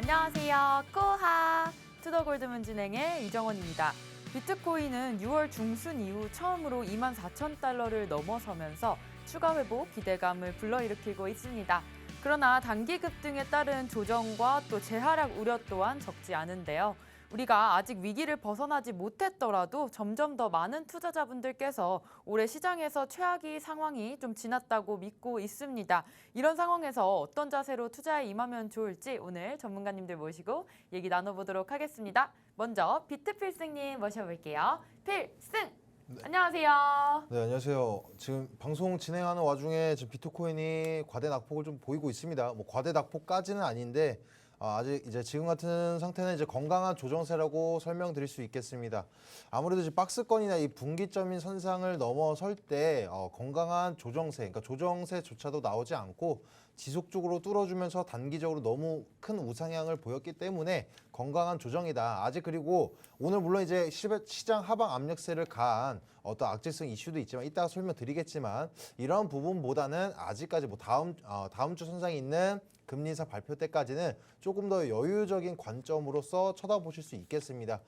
안녕하세요. 꼬하! 투더골드문 진행의 이정원입니다. 비트코인은 6월 중순 이후 처음으로 24,000달러를 넘어서면서 추가 회복 기대감을 불러일으키고 있습니다. 그러나 단기 급등에 따른 조정과 또 재하락 우려 또한 적지 않은데요. 우리가 아직 위기를 벗어나지 못했더라도 점점 더 많은 투자자분들께서 올해 시장에서 최악의 상황이 좀 지났다고 믿고 있습니다. 이런 상황에서 어떤 자세로 투자에 임하면 좋을지 오늘 전문가님들 모시고 얘기 나눠보도록 하겠습니다. 먼저 비트필승님 모셔볼게요. 필승! 네. 안녕하세요. 네, 안녕하세요. 지금 방송 진행하는 와중에 지금 비트코인이 과대 낙폭을 좀 보이고 있습니다. 뭐 과대 낙폭까지는 아닌데 아직 이제 지금 같은 상태는 이제 건강한 조정세라고 설명드릴 수 있겠습니다. 아무래도 이제 박스권이나 이 분기점인 선상을 넘어설 때 건강한 조정세, 그러니까 조정세조차도 나오지 않고 지속적으로 뚫어주면서 단기적으로 너무 큰 우상향을 보였기 때문에 건강한 조정이다. 아직 그리고 오늘 물론 이제 시장 하방 압력세를 가한 어떤 악재성 이슈도 있지만 이따가 설명드리겠지만 이런 부분보다는 아직까지 뭐 다음 주 선상에 있는 금리 인사 발표 때까지는 조금 더 여유적인 관점으로서 쳐다보실 수 있겠습니다.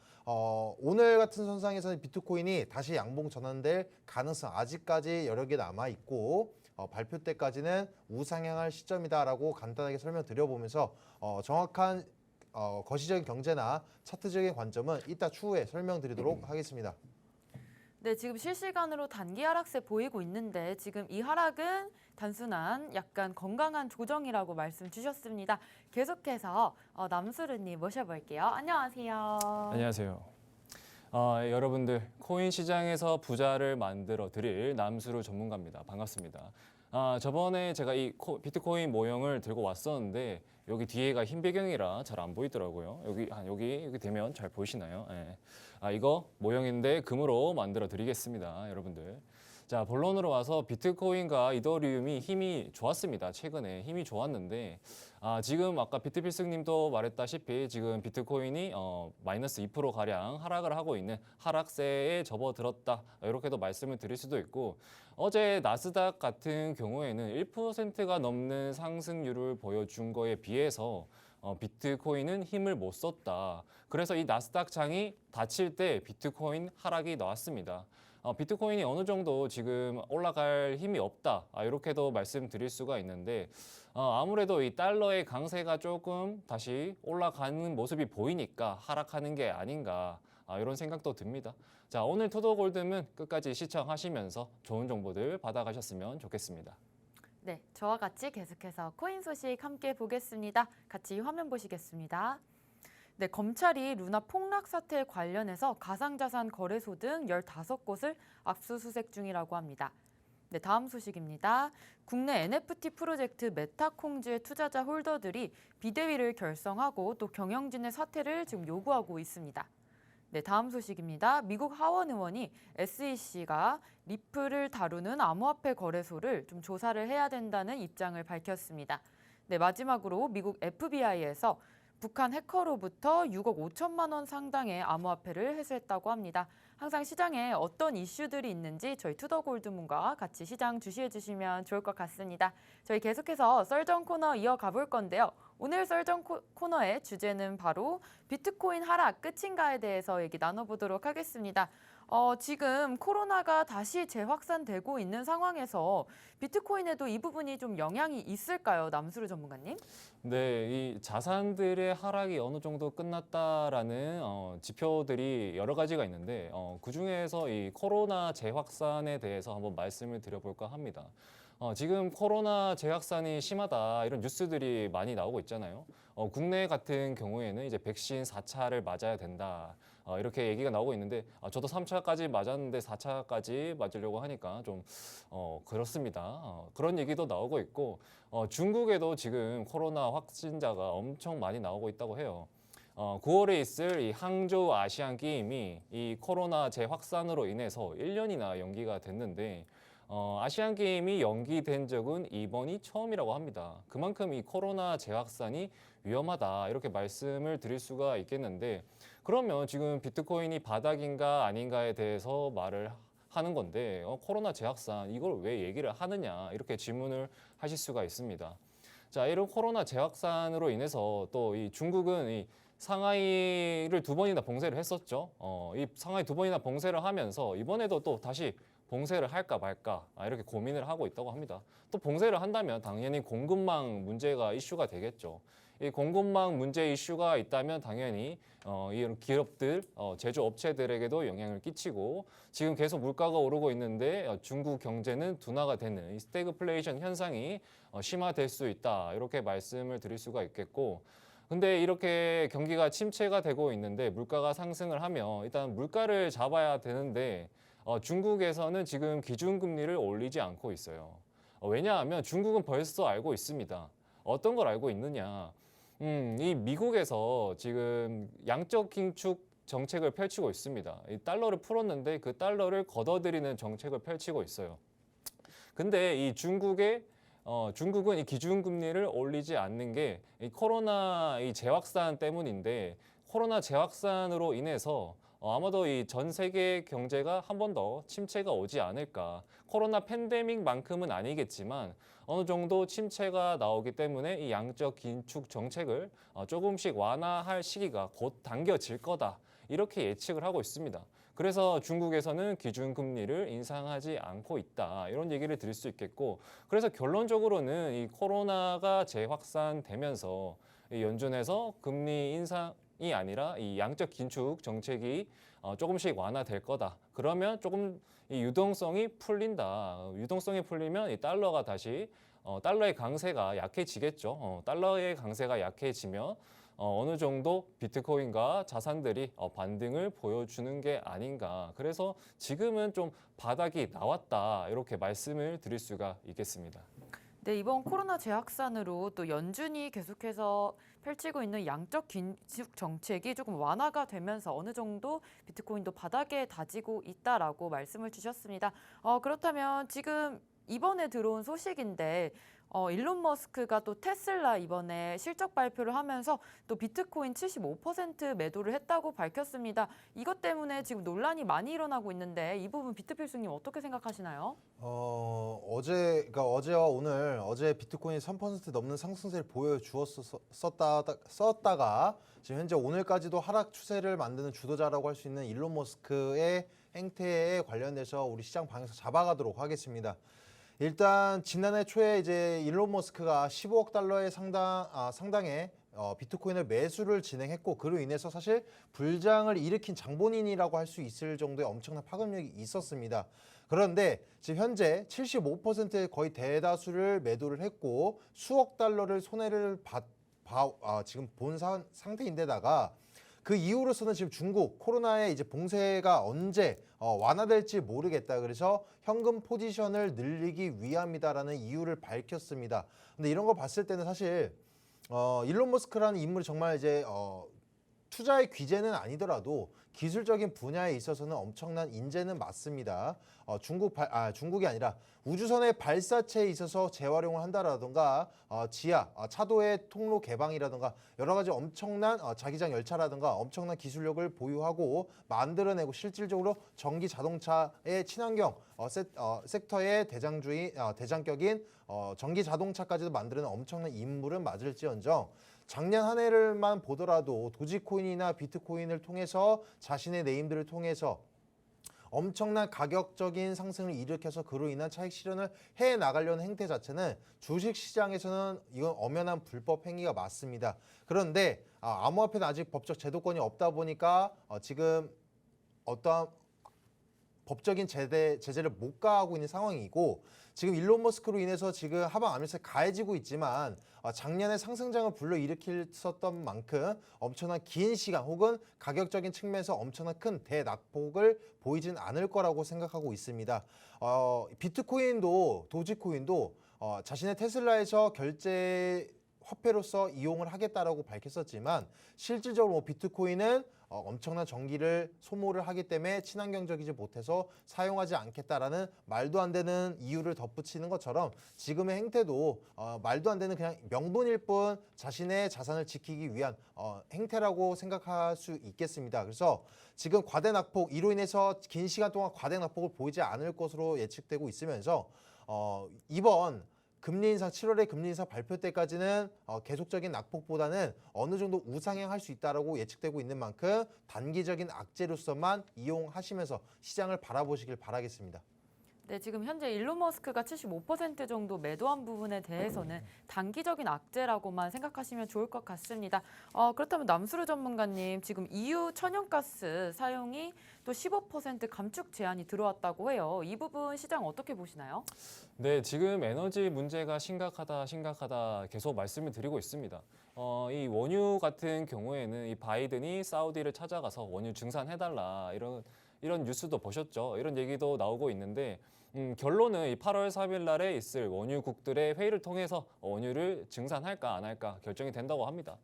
오늘 같은 선상에서는 비트코인이 다시 양봉 전환될 가능성 아직까지 여러 개 남아 있고 발표 때까지는 우상향할 시점이다라고 간단하게 설명드려보면서 정확한 거시적인 경제나 차트적인 관점은 이따 추후에 설명드리도록 하겠습니다. 네, 지금 실시간으로 단기 하락세 보이고 있는데 지금 이 하락은 단순한 약간 건강한 조정이라고 말씀 주셨습니다. 계속해서 남수르님 모셔볼게요. 안녕하세요. 안녕하세요. 여러분들 코인 시장에서 부자를 만들어 드릴 남수르 전문가입니다. 반갑습니다. 저번에 제가 이 비트코인 모형을 들고 왔었는데 여기 뒤에가 흰 배경이라 잘 안 보이더라고요. 여기 되면 잘 보이시나요? 네. 이거 모형인데 금으로 만들어 드리겠습니다, 여러분들. 자, 본론으로 와서 비트코인과 이더리움이 힘이 좋았습니다. 최근에 힘이 좋았는데 지금 아까 비트필승님도 말했다시피 지금 비트코인이 마이너스 2% 가량 하락을 하고 있는 하락세에 접어들었다. 이렇게도 말씀을 드릴 수도 있고 어제 나스닥 같은 경우에는 1%가 넘는 상승률을 보여준 거에 비해서 비트코인은 힘을 못 썼다. 그래서 이 나스닥 장이 닫힐 때 비트코인 하락이 나왔습니다. 비트코인이 어느 정도 지금 올라갈 힘이 없다. 이렇게도 말씀드릴 수가 있는데 아무래도 이 달러의 강세가 조금 다시 올라가는 모습이 보이니까 하락하는 게 아닌가 이런 생각도 듭니다. 자, 오늘 투더골드문 끝까지 시청하시면서 좋은 정보들 받아가셨으면 좋겠습니다. 네, 저와 같이 계속해서 코인 소식 함께 보겠습니다. 같이 화면 보시겠습니다. 네, 검찰이 루나 폭락 사태에 관련해서 가상자산 거래소 등 15곳을 압수수색 중이라고 합니다. 네, 다음 소식입니다. 국내 NFT 프로젝트 메타콩즈의 투자자 홀더들이 비대위를 결성하고 또 경영진의 사퇴를 지금 요구하고 있습니다. 네, 다음 소식입니다. 미국 하원 의원이 SEC가 리플을 다루는 암호화폐 거래소를 좀 조사를 해야 된다는 입장을 밝혔습니다. 네, 마지막으로 미국 FBI에서 북한 해커로부터 6억 5천만 원 상당의 암호화폐를 회수했다고 합니다. 항상 시장에 어떤 이슈들이 있는지 저희 투더골드문과 같이 시장 주시해 주시면 좋을 것 같습니다. 저희 계속해서 썰전 코너 이어가 볼 건데요. 오늘 썰전 코너의 주제는 바로 비트코인 하락 끝인가에 대해서 얘기 나눠보도록 하겠습니다. 지금 코로나가 다시 재확산되고 있는 상황에서 비트코인에도 이 부분이 좀 영향이 있을까요? 남수르 전문가님? 네, 이 자산들의 하락이 어느 정도 끝났다라는 지표들이 여러 가지가 있는데 그중에서 이 코로나 재확산에 대해서 한번 말씀을 드려볼까 합니다. 지금 코로나 재확산이 심하다 이런 뉴스들이 많이 나오고 있잖아요. 국내 같은 경우에는 이제 백신 4차를 맞아야 된다. 이렇게 얘기가 나오고 있는데 저도 3차까지 맞았는데 4차까지 맞으려고 하니까 좀 그렇습니다. 그런 얘기도 나오고 있고 중국에도 지금 코로나 확진자가 엄청 많이 나오고 있다고 해요. 9월에 있을 이 항저우 아시안 게임이 이 코로나 재확산으로 인해서 1년이나 연기가 됐는데 아시안 게임이 연기된 적은 이번이 처음이라고 합니다. 그만큼 이 코로나 재확산이 위험하다 이렇게 말씀을 드릴 수가 있겠는데 그러면 지금 비트코인이 바닥인가 아닌가에 대해서 말을 하는 건데 코로나 재확산 이걸 왜 얘기를 하느냐 이렇게 질문을 하실 수가 있습니다. 자, 이런 코로나 재확산으로 인해서 또 이 중국은 이 상하이를 2번이나 봉쇄를 했었죠. 이 상하이 2번이나 봉쇄를 하면서 이번에도 또 다시 봉쇄를 할까 말까 이렇게 고민을 하고 있다고 합니다. 또 봉쇄를 한다면 당연히 공급망 문제가 이슈가 되겠죠. 이 공급망 문제 이슈가 있다면 당연히 이런 기업들, 제조업체들에게도 영향을 끼치고 지금 계속 물가가 오르고 있는데 중국 경제는 둔화가 되는 이 스태그플레이션 현상이 심화될 수 있다. 이렇게 말씀을 드릴 수가 있겠고 근데 이렇게 경기가 침체가 되고 있는데 물가가 상승을 하면 일단 물가를 잡아야 되는데 중국에서는 지금 기준금리를 올리지 않고 있어요. 왜냐하면 중국은 벌써 알고 있습니다. 어떤 걸 알고 있느냐. 이 미국에서 지금 양적 긴축 정책을 펼치고 있습니다. 이 달러를 풀었는데 그 달러를 걷어들이는 정책을 펼치고 있어요. 근데 이 중국은 이 기준금리를 올리지 않는 게 이 코로나 이 재확산 때문인데 코로나 재확산으로 인해서 아마도 이 전 세계 경제가 한 번 더 침체가 오지 않을까. 코로나 팬데믹만큼은 아니겠지만 어느 정도 침체가 나오기 때문에 이 양적 긴축 정책을 조금씩 완화할 시기가 곧 당겨질 거다. 이렇게 예측을 하고 있습니다. 그래서 중국에서는 기준금리를 인상하지 않고 있다. 이런 얘기를 드릴 수 있겠고 그래서 결론적으로는 이 코로나가 재확산되면서 이 연준에서 금리 인상이 아니라 이 양적 긴축 정책이 조금씩 완화될 거다. 그러면 조금 이 유동성이 풀린다. 유동성이 풀리면 이 달러가 다시 달러의 강세가 약해지겠죠. 달러의 강세가 약해지면 어느 정도 비트코인과 자산들이 반등을 보여주는 게 아닌가. 그래서 지금은 좀 바닥이 나왔다. 이렇게 말씀을 드릴 수가 있겠습니다. 네, 이번 코로나 재확산으로 또 연준이 계속해서 펼치고 있는 양적 긴축 정책이 조금 완화가 되면서 어느 정도 비트코인도 바닥에 다지고 있다라고 말씀을 주셨습니다. 그렇다면 지금 이번에 들어온 소식인데 일론 머스크가 또 테슬라 이번에 실적 발표를 하면서 또 비트코인 75% 매도를 했다고 밝혔습니다. 이것 때문에 지금 논란이 많이 일어나고 있는데 이 부분 비트필수님 어떻게 생각하시나요? 그러니까 어제와 오늘 어제 비트코인이 3% 넘는 상승세를 썼다가 지금 현재 오늘까지도 하락 추세를 만드는 주도자라고 할 수 있는 일론 머스크의 행태에 관련돼서 우리 시장 방에서 잡아가도록 하겠습니다. 일단 지난해 초에 이제 일론 머스크가 15억 달러의 상당의 비트코인을 매수를 진행했고 그로 인해서 사실 불장을 일으킨 장본인이라고 할 수 있을 정도의 엄청난 파급력이 있었습니다. 그런데 지금 현재 75%의 거의 대다수를 매도를 했고 수억 달러를 손해를 지금 본 상태인데다가 그 이후로서는 지금 중국 코로나의 이제 봉쇄가 언제 완화될지 모르겠다. 그래서 현금 포지션을 늘리기 위함이다라는 이유를 밝혔습니다. 근데 이런 거 봤을 때는 사실 일론 머스크라는 인물이 정말 이제 투자의 귀재는 아니더라도 기술적인 분야에 있어서는 엄청난 인재는 맞습니다. 중국이 아니라 우주선의 발사체에 있어서 재활용을 한다라든가 차도의 통로 개방이라든가 여러 가지 엄청난 자기장 열차라든가 엄청난 기술력을 보유하고 만들어내고 실질적으로 전기 자동차의 친환경 섹터의 대장격인 전기 자동차까지도 만드는 엄청난 인물은 맞을지언정 작년 한 해를만 보더라도 도지코인이나 비트코인을 통해서 자신의 네임들을 통해서 엄청난 가격적인 상승을 일으켜서 그로 인한 차익 실현을 해 나가려는 행태 자체는 주식시장에서는 이건 엄연한 불법 행위가 맞습니다. 그런데 암호화폐는 아직 법적 제도권이 없다 보니까 지금 어떠한 법적인 제재를 못 가하고 있는 상황이고 지금 일론 머스크로 인해서 지금 하방 아밀세 가해지고 있지만 작년에 상승장을 불러일으켰었던 만큼 엄청난 긴 시간 혹은 가격적인 측면에서 엄청난 큰 대낙폭을 보이진 않을 거라고 생각하고 있습니다. 비트코인도 도지코인도 자신의 테슬라에서 결제 화폐로서 이용을 하겠다라고 밝혔었지만 실질적으로 비트코인은 엄청난 전기를 소모를 하기 때문에 친환경적이지 못해서 사용하지 않겠다라는 말도 안 되는 이유를 덧붙이는 것처럼 지금의 행태도 말도 안 되는 그냥 명분일 뿐 자신의 자산을 지키기 위한 행태라고 생각할 수 있겠습니다. 그래서 지금 과대 낙폭 이로 인해서 긴 시간 동안 과대 낙폭을 보이지 않을 것으로 예측되고 있으면서 이번 금리 인상 7월에 금리 인상 발표 때까지는 계속적인 낙폭보다는 어느 정도 우상향할 수 있다라고 예측되고 있는 만큼 단기적인 악재로서만 이용하시면서 시장을 바라보시길 바라겠습니다. 네, 지금 현재 일론 머스크가 75% 정도 매도한 부분에 대해서는 단기적인 악재라고만 생각하시면 좋을 것 같습니다. 그렇다면 남수르 전문가님, 지금 EU 천연가스 사용이 또 15% 감축 제한이 들어왔다고 해요. 이 부분 시장 어떻게 보시나요? 네, 지금 에너지 문제가 심각하다 계속 말씀을 드리고 있습니다. 이 원유 같은 경우에는 이 바이든이 사우디를 찾아가서 원유 증산해달라 이런 뉴스도 보셨죠? 이런 얘기도 나오고 있는데 결론은 이 8월 3일 날에 있을 원유국들의 회의를 통해서 원유를 증산할까 안 할까 결정이 된다고 합니다.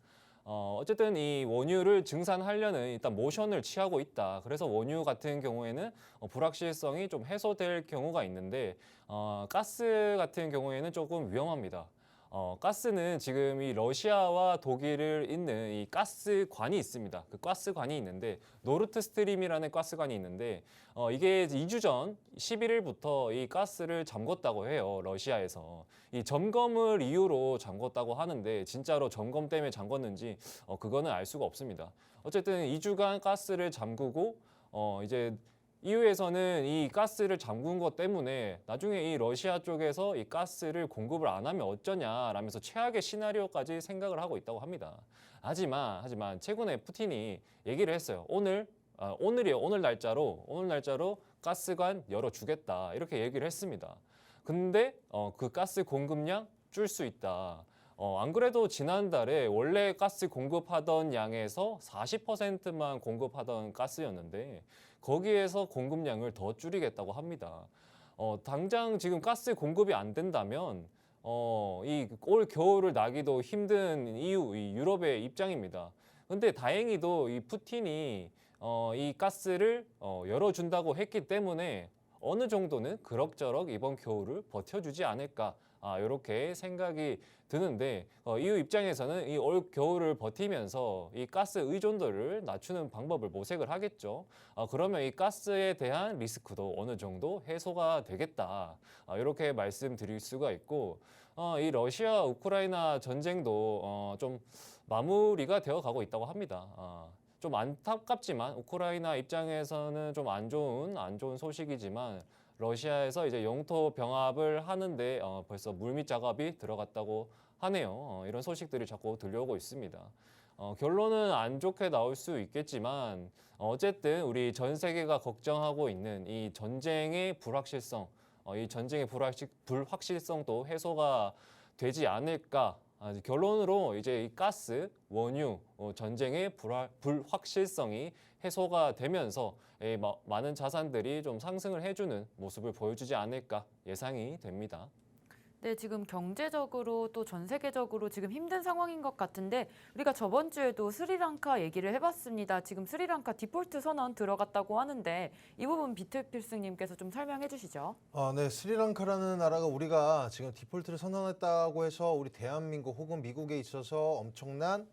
어쨌든 이 원유를 증산하려는 일단 모션을 취하고 있다. 그래서 원유 같은 경우에는 불확실성이 좀 해소될 경우가 있는데 가스 같은 경우에는 조금 위험합니다. 가스는 지금 이 러시아와 독일을 잇는 이 가스관이 있습니다. 그 가스관이 있는데 노르트 스트림이라는 가스관이 있는데 이게 2주 전 11일부터 이 가스를 잠궜다고 해요. 러시아에서. 이 점검을 이유로 잠궜다고 하는데 진짜로 점검 때문에 잠궜는지 그거는 알 수가 없습니다. 어쨌든 2주간 가스를 잠그고 이제 EU에서는 이 가스를 잠근 것 때문에 나중에 이 러시아 쪽에서 이 가스를 공급을 안 하면 어쩌냐라면서 최악의 시나리오까지 생각을 하고 있다고 합니다. 하지만 최근에 푸틴이 얘기를 했어요. 오늘이에요. 오늘 날짜로 가스관 열어주겠다 이렇게 얘기를 했습니다. 근데 그 가스 공급량 줄 수 있다. 안 그래도 지난달에 원래 가스 공급하던 양에서 40%만 공급하던 가스였는데 거기에서 공급량을 더 줄이겠다고 합니다. 당장 지금 가스 공급이 안 된다면 이 올 겨울을 나기도 힘든 이 유럽의 입장입니다. 근데 다행히도 이 푸틴이 이 가스를 열어준다고 했기 때문에 어느 정도는 그럭저럭 이번 겨울을 버텨주지 않을까. 이렇게 생각이 드는데 EU 입장에서는 이 올 겨울을 버티면서 이 가스 의존도를 낮추는 방법을 모색을 하겠죠. 그러면 이 가스에 대한 리스크도 어느 정도 해소가 되겠다. 이렇게 말씀드릴 수가 있고 이 러시아 우크라이나 전쟁도 좀 마무리가 되어 가고 있다고 합니다. 좀 안타깝지만 우크라이나 입장에서는 좀 안 좋은 소식이지만 러시아에서 이제 영토 병합을 하는데 벌써 물밑 작업이 들어갔다고 하네요. 이런 소식들이 자꾸 들려오고 있습니다. 결론은 안 좋게 나올 수 있겠지만 어쨌든 우리 전 세계가 걱정하고 있는 이 전쟁의 불확실성, 이 전쟁의 불확실성도 해소가 되지 않을까. 결론으로 이제 이 가스, 원유, 전쟁의 불확실성이 해소가 되면서 많은 자산들이 좀 상승을 해주는 모습을 보여주지 않을까 예상이 됩니다. 네, 지금 경제적으로 또 전 세계적으로 지금 힘든 상황인 것 같은데 우리가 저번 주에도 스리랑카 얘기를 해봤습니다. 지금 스리랑카 디폴트 선언 들어갔다고 하는데 이 부분 비트필승님께서 좀 설명해 주시죠. 네, 스리랑카라는 나라가 우리가 지금 디폴트를 선언했다고 해서 우리 대한민국 혹은 미국에 있어서 엄청난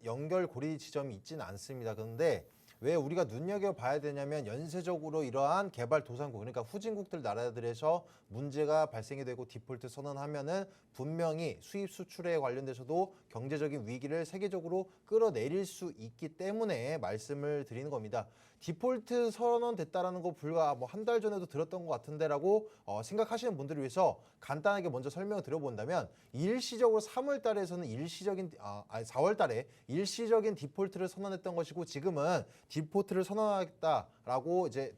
연결고리 지점이 있지는 않습니다. 그런데 왜 우리가 눈여겨봐야 되냐면 연쇄적으로 이러한 개발도상국 그러니까 후진국들 나라들에서 문제가 발생이 되고 디폴트 선언하면은 분명히 수입 수출에 관련돼서도 경제적인 위기를 세계적으로 끌어내릴 수 있기 때문에 말씀을 드리는 겁니다. 디폴트 선언됐다라는 거 불과 뭐 한 달 전에도 들었던 것 같은데라고 생각하시는 분들을 위해서 간단하게 먼저 설명을 드려본다면 일시적으로 3월 달에서는 4월 달에 일시적인 디폴트를 선언했던 것이고 지금은 디폴트를 선언하겠다라고 이제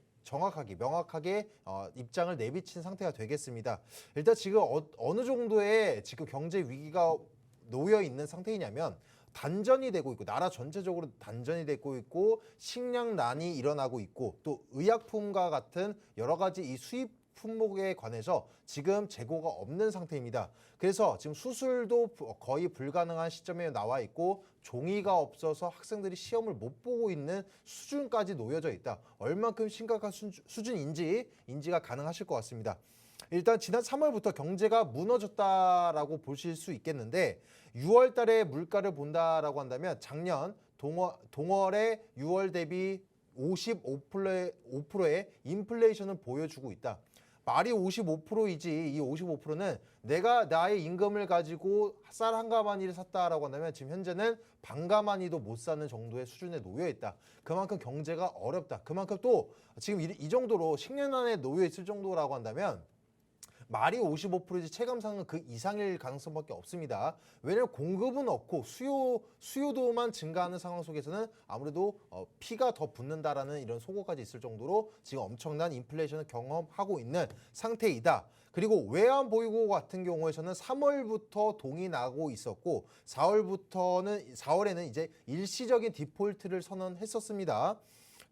명확하게 입장을 내비친 상태가 되겠습니다. 일단 지금 어느 정도의 지금 경제 위기가 놓여 있는 상태이냐면 단전이 되고 있고 나라 전체적으로 단전이 되고 있고 식량난이 일어나고 있고 또 의약품과 같은 여러 가지 이 수입 품목에 관해서 지금 재고가 없는 상태입니다. 그래서 지금 수술도 거의 불가능한 시점에 나와 있고 종이가 없어서 학생들이 시험을 못 보고 있는 수준까지 놓여져 있다. 얼만큼 심각한 수준인지 인지가 가능하실 것 같습니다. 일단 지난 3월부터 경제가 무너졌다라고 보실 수 있겠는데 6월 달에 물가를 본다라고 한다면 작년 동월에 6월 대비 55%의 인플레이션을 보여주고 있다. 말이 55%이지 이 55%는 내가 나의 임금을 가지고 쌀 한 가마니를 샀다라고 한다면 지금 현재는 반 가마니도 못 사는 정도의 수준에 놓여 있다. 그만큼 경제가 어렵다. 그만큼 또 지금 이 정도로 식량난에 놓여 있을 정도라고 한다면 말이 55%이지 체감상은 그 이상일 가능성밖에 없습니다. 왜냐하면 공급은 없고 수요도만 증가하는 상황 속에서는 아무래도 피가 더 붙는다라는 이런 소고까지 있을 정도로 지금 엄청난 인플레이션을 경험하고 있는 상태이다. 그리고 외환 보유고 같은 경우에서는 3월부터 동이 나고 있었고 4월에는 이제 일시적인 디폴트를 선언했었습니다.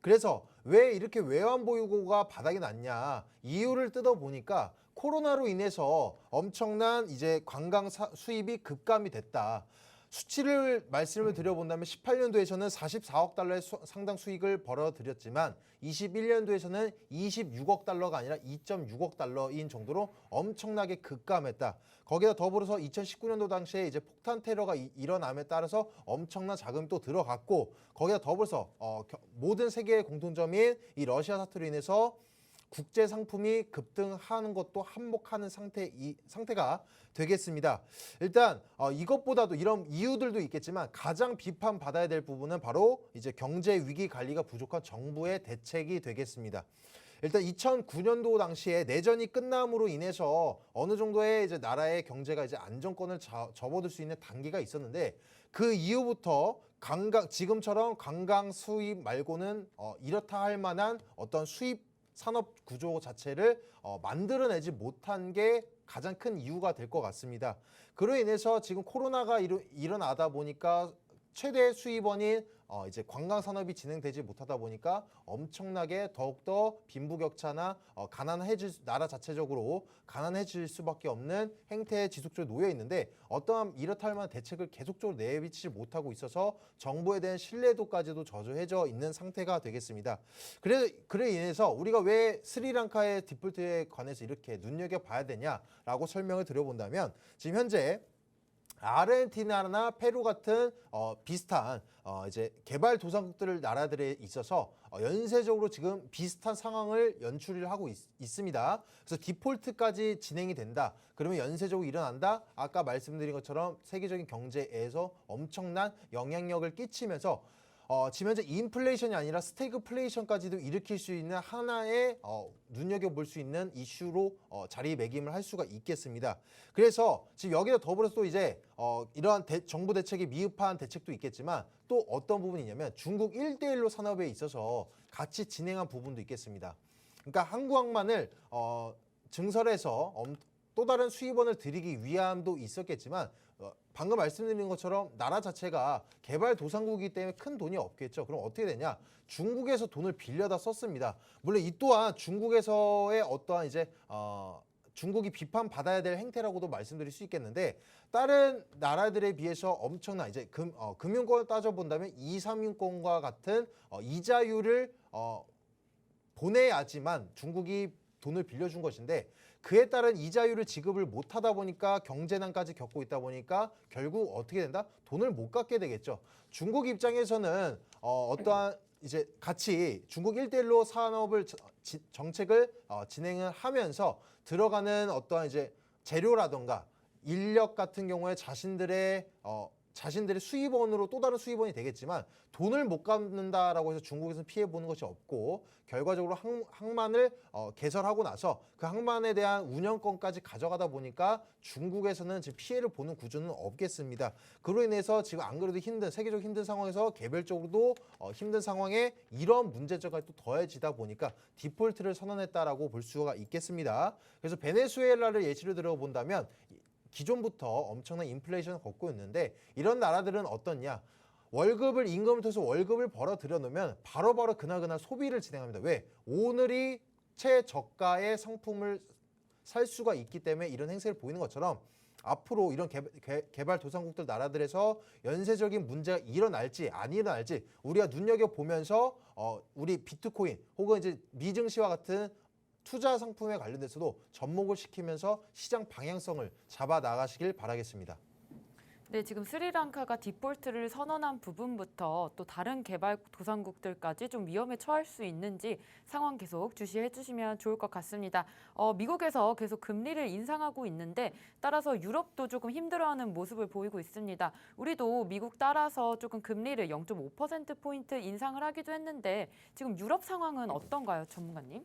그래서 왜 이렇게 외환 보유고가 바닥이 났냐 이유를 뜯어보니까 코로나로 인해서 엄청난 이제 관광 수입이 급감이 됐다. 수치를 말씀을 드려본다면 18년도에서는 44억 달러의 상당 수익을 벌어들였지만 21년도에서는 26억 달러가 아니라 2.6억 달러인 정도로 엄청나게 급감했다. 거기다 더불어서 2019년도 당시에 이제 폭탄 테러가 일어남에 따라서 엄청난 자금이 또 들어갔고 거기다 더불어서 모든 세계의 공통점인 이 러시아 사태로 인해서 국제 상품이 급등하는 것도 한몫하는 상태가 되겠습니다. 일단 이것보다도 이런 이유들도 있겠지만 가장 비판받아야 될 부분은 바로 이제 경제 위기 관리가 부족한 정부의 대책이 되겠습니다. 일단 2009년도 당시에 내전이 끝남으로 인해서 어느 정도의 이제 나라의 경제가 이제 안정권을 접어들 수 있는 단계가 있었는데 그 이후부터 지금처럼 관광 수입 말고는 이렇다 할 만한 어떤 수입 산업 구조 자체를 만들어내지 못한 게 가장 큰 이유가 될 것 같습니다. 그로 인해서 지금 코로나가 일어나다 보니까 최대 수입원인 이제 관광 산업이 진행되지 못하다 보니까 엄청나게 더욱더 빈부격차나 나라 자체적으로 가난해질 수밖에 없는 행태에 지속적으로 놓여 있는데 어떠한 이렇다 할 만한 대책을 계속적으로 내비치지 못하고 있어서 정부에 대한 신뢰도까지도 저조해져 있는 상태가 되겠습니다. 그래 인해서 우리가 왜 스리랑카의 디폴트에 관해서 이렇게 눈여겨봐야 되냐라고 설명을 드려본다면 지금 현재 아르헨티나나 페루 같은 비슷한 이제 개발도상국들 나라들에 있어서 연쇄적으로 지금 비슷한 상황을 연출을 하고 있습니다. 그래서 디폴트까지 진행이 된다. 그러면 연쇄적으로 일어난다. 아까 말씀드린 것처럼 세계적인 경제에서 엄청난 영향력을 끼치면서 지금 현재 인플레이션이 아니라 스태그플레이션까지도 일으킬 수 있는 하나의 눈여겨볼 수 있는 이슈로 자리매김을 할 수가 있겠습니다. 그래서 지금 여기다 더불어서 또 이제 이러한 정부 대책이 미흡한 대책도 있겠지만 또 어떤 부분이냐면 중국 1대1로 산업에 있어서 같이 진행한 부분도 있겠습니다. 그러니까 항구항만을 증설해서 또 다른 수입원을 들이기 위함도 있었겠지만 방금 말씀드린 것처럼 나라 자체가 개발도상국이기 때문에 큰 돈이 없겠죠. 그럼 어떻게 되냐? 중국에서 돈을 빌려다 썼습니다. 물론 이 또한 중국에서의 어떠한 이제 중국이 비판받아야 될 행태라고도 말씀드릴 수 있겠는데 다른 나라들에 비해서 엄청난 이제 금융권을 따져본다면 2, 3위권과 같은 이자율을 보내야지만 중국이 돈을 빌려준 것인데 그에 따른 이자율을 지급을 못하다 보니까 경제난까지 겪고 있다 보니까 결국 어떻게 된다? 돈을 못 갚게 되겠죠. 중국 입장에서는 어떠한 이제 같이 중국 1대1로 산업을 정책을 진행을 하면서 들어가는 어떠한 이제 재료라던가 인력 같은 경우에 자신들의 수입원으로 또 다른 수입원이 되겠지만 돈을 못 갚는다라고 해서 중국에서는 피해 보는 것이 없고 결과적으로 항만을 개설하고 나서 그 항만에 대한 운영권까지 가져가다 보니까 중국에서는 지금 피해를 보는 구조는 없겠습니다. 그로 인해서 지금 안 그래도 세계적으로 힘든 상황에서 개별적으로도 힘든 상황에 이런 문제점까지 또 더해지다 보니까 디폴트를 선언했다라고 볼 수가 있겠습니다. 그래서 베네수엘라를 예시로 들어본다면 기존부터 엄청난 인플레이션을 겪고 있는데 이런 나라들은 어떻냐? 임금을 통해서 월급을 벌어들여 놓으면 바로바로 그날 소비를 진행합니다. 왜? 오늘이 최저가의 상품을 살 수가 있기 때문에 이런 행세를 보이는 것처럼 앞으로 이런 개발도상국들 나라들에서 연쇄적인 문제가 일어날지 안 일어날지 우리가 눈여겨보면서 우리 비트코인 혹은 이제 미증시와 같은 투자 상품에 관련돼서도 접목을 시키면서 시장 방향성을 잡아 나가시길 바라겠습니다. 네, 지금 스리랑카가 디폴트를 선언한 부분부터 또 다른 개발도상국들까지 좀 위험에 처할 수 있는지 상황 계속 주시해 주시면 좋을 것 같습니다. 미국에서 계속 금리를 인상하고 있는데 따라서 유럽도 조금 힘들어하는 모습을 보이고 있습니다. 우리도 미국 따라서 조금 금리를 0.5%포인트 인상을 하기도 했는데 지금 유럽 상황은 어떤가요, 전문가님?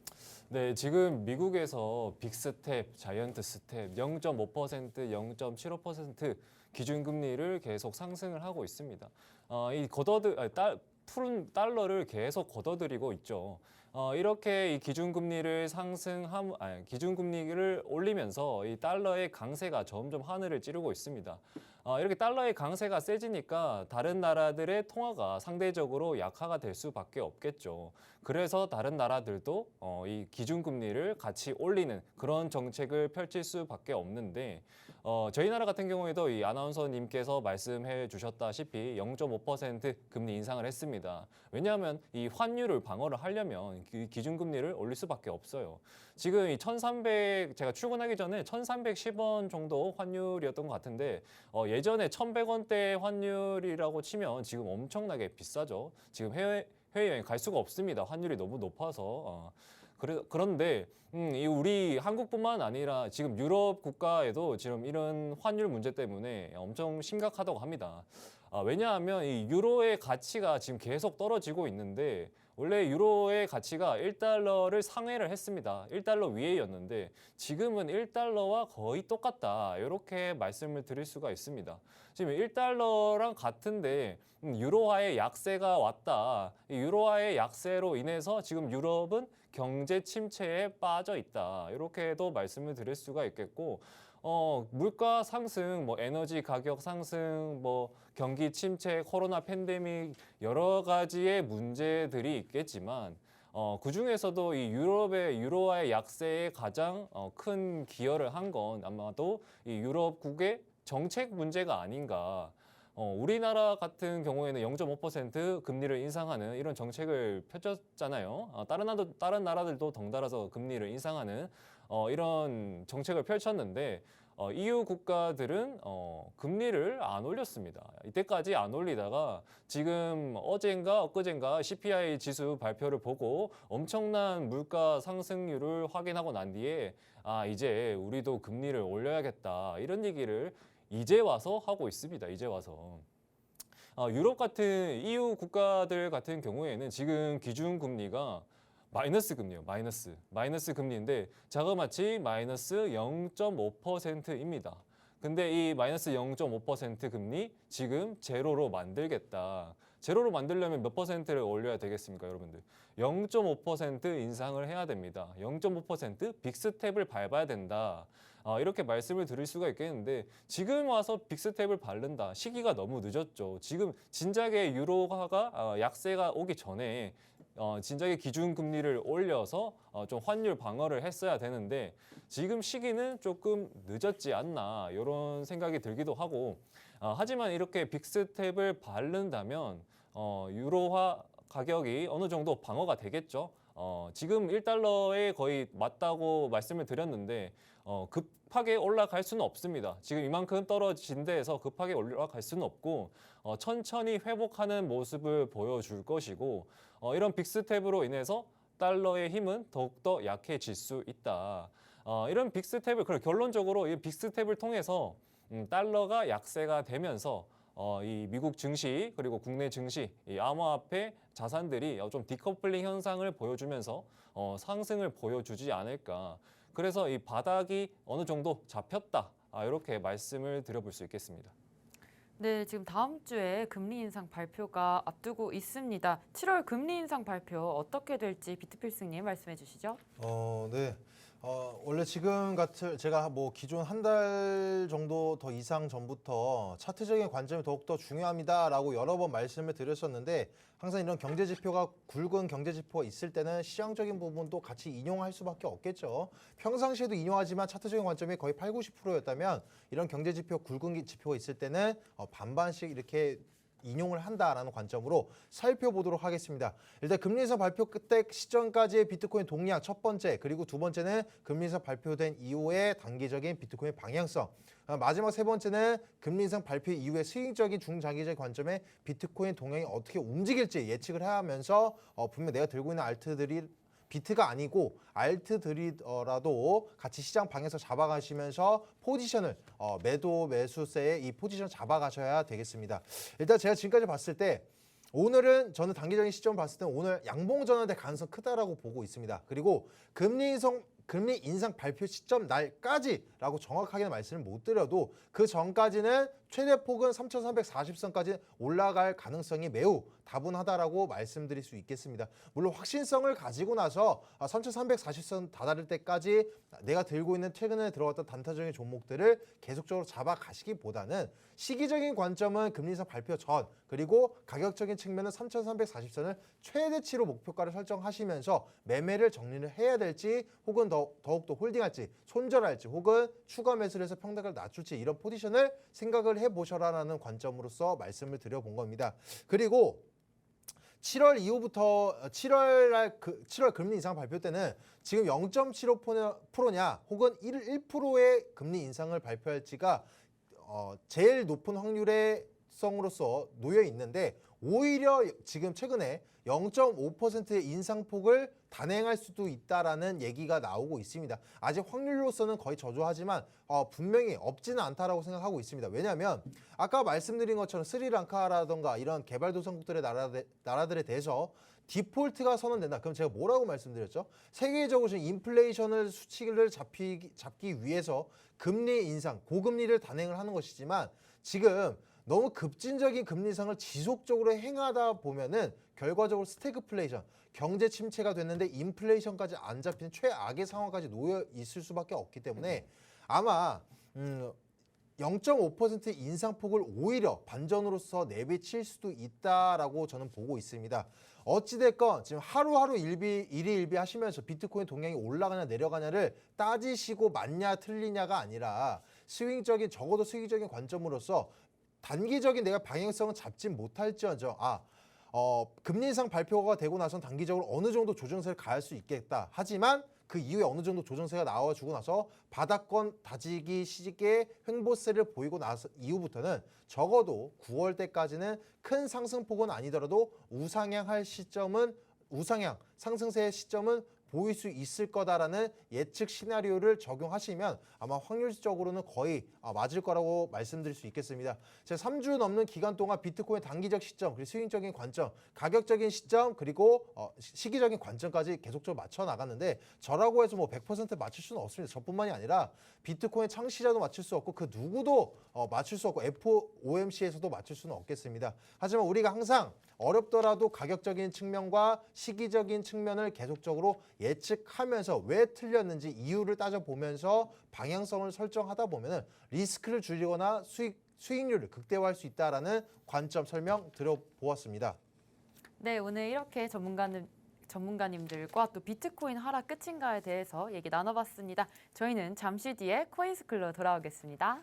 네, 지금 미국에서 빅스텝, 자이언트 스텝 0.5%, 0.75% 기준금리를 계속 상승을 하고 있습니다. 푸른 달러를 계속 걷어들이고 있죠. 이렇게 이 기준금리를 올리면서 이 달러의 강세가 점점 하늘을 찌르고 있습니다. 이렇게 달러의 강세가 세지니까 다른 나라들의 통화가 상대적으로 약화가 될 수밖에 없겠죠. 그래서 다른 나라들도 이 기준금리를 같이 올리는 그런 정책을 펼칠 수밖에 없는데 저희 나라 같은 경우에도 이 아나운서님께서 말씀해 주셨다시피 0.5% 금리 인상을 했습니다. 왜냐하면 이 환율을 방어를 하려면 그 기준금리를 올릴 수밖에 없어요. 지금 이 제가 출근하기 전에 1,310원 정도 환율이었던 것 같은데 예전에 1,100원대 환율이라고 치면 지금 엄청나게 비싸죠. 지금 해외여행 갈 수가 없습니다. 환율이 너무 높아서. 그런데 우리 한국뿐만 아니라 지금 유럽 국가에도 지금 이런 환율 문제 때문에 엄청 심각하다고 합니다. 왜냐하면 이 유로의 가치가 지금 계속 떨어지고 있는데 원래 유로의 가치가 1달러를 상회를 했습니다. 1달러 위에였는데 지금은 1달러와 거의 똑같다. 이렇게 말씀을 드릴 수가 있습니다. 지금 1달러랑 같은데 유로화의 약세가 왔다. 이 유로화의 약세로 인해서 지금 유럽은 경제 침체에 빠져 있다. 이렇게도 말씀을 드릴 수가 있겠고 물가 상승, 에너지 가격 상승, 경기 침체, 코로나 팬데믹 여러 가지의 문제들이 있겠지만 그 중에서도 이 유로화의 약세에 가장 큰 기여를 한 건 아마도 이 유럽국의 정책 문제가 아닌가. 우리나라 같은 경우에는 0.5% 금리를 인상하는 이런 정책을 펼쳤잖아요. 다른 나라들도 덩달아서 금리를 인상하는 이런 정책을 펼쳤는데 EU 국가들은 금리를 안 올렸습니다. 이때까지 안 올리다가 지금 어젠가 엊그젠가 CPI 지수 발표를 보고 엄청난 물가 상승률을 확인하고 난 뒤에 이제 우리도 금리를 올려야겠다 이런 얘기를 이제 와서 하고 있습니다. 이제 와서. 유럽 같은 EU 국가들 같은 경우에는 지금 기준금리가 마이너스 금리예요. 마이너스 금리인데 자그마치 마이너스 0.5%입니다. 근데 이 마이너스 0.5% 금리 지금 제로로 만들겠다. 제로로 만들려면 몇 퍼센트를 올려야 되겠습니까, 여러분들? 0.5% 인상을 해야 됩니다. 0.5% 빅스텝을 밟아야 된다. 이렇게 말씀을 드릴 수가 있겠는데 지금 와서 빅스텝을 밟는다. 시기가 너무 늦었죠. 지금 진작에 유로화가 약세가 오기 전에 진작에 기준금리를 올려서 좀 환율 방어를 했어야 되는데 지금 시기는 조금 늦었지 않나 이런 생각이 들기도 하고 하지만 이렇게 빅스텝을 밟는다면 유로화 가격이 어느 정도 방어가 되겠죠. 지금 1달러에 거의 맞다고 말씀을 드렸는데 급하게 올라갈 수는 없습니다. 지금 이만큼 떨어진 데에서 급하게 올라갈 수는 없고 천천히 회복하는 모습을 보여줄 것이고 이런 빅스텝으로 인해서 달러의 힘은 더욱더 약해질 수 있다. 이런 결론적으로 이 빅스텝을 통해서 달러가 약세가 되면서 이 미국 증시 그리고 국내 증시, 이 암호화폐 자산들이 좀 디커플링 현상을 보여주면서 상승을 보여주지 않을까. 그래서 이 바닥이 어느 정도 잡혔다. 이렇게 말씀을 드려볼 수 있겠습니다. 네, 지금 다음 주에 금리 인상 발표가 앞두고 있습니다. 7월 금리 인상 발표 어떻게 될지 비트필승님 말씀해 주시죠. 네. 원래 지금 제가 기존 한 달 정도 더 이상 전부터 차트적인 관점이 더욱더 중요합니다라고 여러 번 말씀을 드렸었는데 항상 이런 경제 지표가 굵은 경제 지표가 있을 때는 시장적인 부분도 같이 인용할 수밖에 없겠죠. 평상시에도 인용하지만 차트적인 관점이 거의 80, 90%였다면 이런 경제 지표 굵은 지표가 있을 때는 반반씩 이렇게 인용을 한다라는 관점으로 살펴보도록 하겠습니다. 일단 금리 인상 발표 끝에 시점까지의 비트코인 동향 첫 번째, 그리고 두 번째는 금리 인상 발표된 이후의 단기적인 비트코인 방향성, 마지막 세 번째는 금리 인상 발표 이후의 수익적인 중장기적 관점의 비트코인 동향이 어떻게 움직일지 예측을 해야 하면서 분명 내가 들고 있는 알트들이 비트가 아니고 알트들이더라도 같이 시장 방에서 잡아가시면서 포지션을 매도 매수세의 이 포지션 잡아가셔야 되겠습니다. 일단 제가 지금까지 봤을 때 오늘은 저는 단기적인 시점을 봤을 때 오늘 양봉 전환될 가능성 크다라고 보고 있습니다. 그리고 금리 인상 발표 시점 날까지라고 정확하게는 말씀을 못 드려도 그 전까지는 최대 폭은 3,340선까지 올라갈 가능성이 매우 다분하다라고 말씀드릴 수 있겠습니다. 물론 확신성을 가지고 나서 3,340선 다다를 때까지 내가 들고 있는 최근에 들어왔던 단타적인 종목들을 계속적으로 잡아가시기보다는 시기적인 관점은 금리 인상 발표 전, 그리고 가격적인 측면은 3,340선을 최대치로 목표가를 설정하시면서 매매를 정리를 해야 될지, 혹은 더욱더 홀딩할지, 손절할지, 혹은 추가 매수를 해서 평단가를 낮출지, 이런 포지션을 생각을 해보셔라라는 관점으로서 말씀을 드려본 겁니다. 그리고 7월 이후부터 7월 금리 인상 발표 때는 지금 0.75%냐 혹은 1%의 금리 인상을 발표할지가 제일 높은 확률의 성으로서 놓여 있는데, 오히려 지금 최근에 0.5%의 인상폭을 단행할 수도 있다라는 얘기가 나오고 있습니다. 아직 확률로서는 거의 저조하지만 분명히 없지는 않다라고 생각하고 있습니다. 왜냐하면 아까 말씀드린 것처럼 스리랑카라던가 이런 개발도상국들의 나라들에 대해서 디폴트가 선언된다. 그럼 제가 뭐라고 말씀드렸죠? 세계적으로 지금 인플레이션을 수치를 잡기 위해서 금리 인상, 고금리를 단행을 하는 것이지만, 지금 너무 급진적인 금리 인상을 지속적으로 행하다 보면은 결과적으로 스태그플레이션, 경제 침체가 됐는데 인플레이션까지 안 잡히는 최악의 상황까지 놓여 있을 수밖에 없기 때문에 아마 0.5%의 인상폭을 오히려 반전으로서 내비칠 수도 있다라고 저는 보고 있습니다. 어찌됐건 지금 하루하루 일희일비 하시면서 비트코인 동향이 올라가냐 내려가냐를 따지시고 맞냐 틀리냐가 아니라 적어도 수익적인 관점으로서 단기적인 내가 방향성은 잡지 못할지언정 금리 인상 발표가 되고 나선 단기적으로 어느 정도 조정세를 가할 수 있겠다. 하지만 그 이후에 어느 정도 조정세가 나와주고 나서 바닥권 다지기 시기의 횡보세를 보이고 나서 이후부터는 적어도 9월 때까지는 큰 상승폭은 아니더라도 우상향 상승세의 시점은 보일 수 있을 거다라는 예측 시나리오를 적용하시면 아마 확률적으로는 거의 맞을 거라고 말씀드릴 수 있겠습니다. 제가 3주 넘는 기간 동안 비트코인 단기적 시점, 그리고 수익적인 관점, 가격적인 시점, 그리고 시기적인 관점까지 계속적으로 맞춰 나갔는데, 저라고 해서 뭐 100% 맞출 수는 없습니다. 저뿐만이 아니라 비트코인 창시자도 맞출 수 없고 그 누구도 맞출 수 없고 FOMC에서도 맞출 수는 없겠습니다. 하지만 우리가 항상 어렵더라도 가격적인 측면과 시기적인 측면을 계속적으로 예측하면서 왜 틀렸는지 이유를 따져보면서 방향성을 설정하다 보면 리스크를 줄이거나 수익률을 극대화할 수 있다는 관점 설명 드려보았습니다. 네, 오늘 이렇게 전문가님들과 또 비트코인 하락 끝인가에 대해서 얘기 나눠봤습니다. 저희는 잠시 뒤에 코인스쿨로 돌아오겠습니다.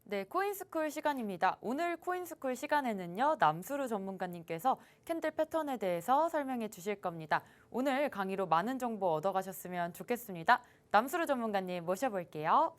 네, 코인스쿨 시간입니다. 오늘 코인스쿨 시간에는요, 남수루 전문가님께서 캔들 패턴에 대해서 설명해 주실 겁니다. 오늘 강의로 많은 정보 얻어가셨으면 좋겠습니다. 남수루 전문가님 모셔볼게요.